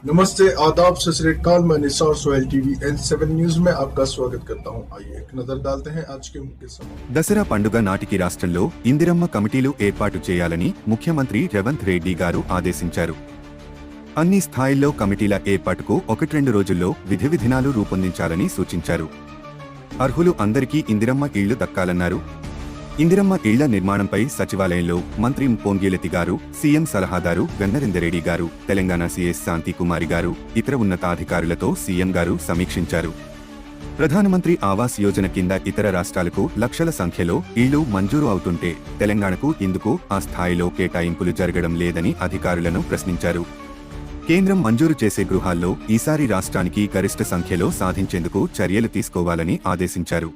नमस्ते, आदाब, सत श्री अकाल। मैं Nisar Sohail TV N7 news में आपका स्वागत करता हूं। आइए एक नजर डालते हैं आज के मुख्य समाचार। దసరా పండుగ నాటికి రాష్ట్రంలో ఇందిరమ్మ కమిటీలు ఏర్పాటు చేయాలని ముఖ్యమంత్రి రేవంత్ రెడ్డి గారు ఆదేశించారు. అన్ని స్థాయిల్లో కమిటీల ఏర్పాటుకు 1-2 రోజుల్లో విధి విధానాలు రూపొందించాలని సూచించారు. అర్హులు అందరికీ ఇందిరమ్మ ఇళ్లు దక్కాలన్నారు. ఇందిరమ్మ ఇళ్ల నిర్మాణంపై సచివాలయంలో మంత్రి పొంగిలేటి గారు, సీఎం సలహాదారు గన్నరేందర్ రెడ్డి గారు, తెలంగాణ సీఎస్ శాంతి కుమారి గారు, ఇతర ఉన్నతాధికారులతో సీఎం గారు సమీక్షించారు. ప్రధానమంత్రి ఆవాస్ యోజన కింద ఇతర రాష్ట్రాలకు లక్షల సంఖ్యలో ఇళ్లు మంజూరు అవుతుంటే తెలంగాణకు ఎందుకు ఆ స్థాయిలో కేటాయింపులు జరగడం లేదని అధికారులను ప్రశ్నించారు. కేంద్రం మంజూరు చేసే గృహాల్లో ఈసారి రాష్ట్రానికి గరిష్ట సంఖ్యలో సాధించేందుకు చర్యలు తీసుకోవాలని ఆదేశించారు.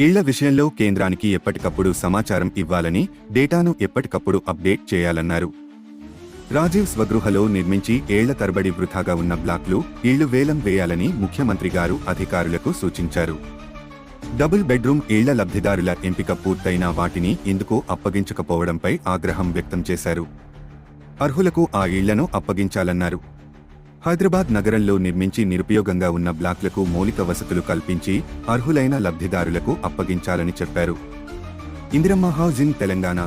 ఇళ్ల విషయంలో కేంద్రానికి ఎప్పటికప్పుడు సమాచారం ఇవ్వాలని, డేటాను ఎప్పటికప్పుడు అప్డేట్ చేయాలన్నారు. రాజీవ్ స్వగృహలో నిర్మించి ఏళ్ల తరబడి వృథాగా ఉన్న బ్లాక్లు, ఇళ్లు వేలం వేయాలని ముఖ్యమంత్రి గారు అధికారులకు సూచించారు. డబుల్ బెడ్రూమ్ ఇళ్ల లబ్ధిదారుల ఎంపిక పూర్తయిన వాటిని ఎందుకు అప్పగించకపోవడంపై ఆగ్రహం వ్యక్తం చేశారు. అర్హులకు ఆ ఇళ్లను అప్పగించాలన్నారు. హైదరాబాద్ నగరంలో నిర్మించి నిరుపయోగంగా ఉన్న బ్లాక్లకు మౌలిక వసతులు కల్పించి అర్హులైన లబ్ధిదారులకు అప్పగించాలని చెప్పారు. ఇందిరమ్మ హౌసింగ్ తెలంగాణ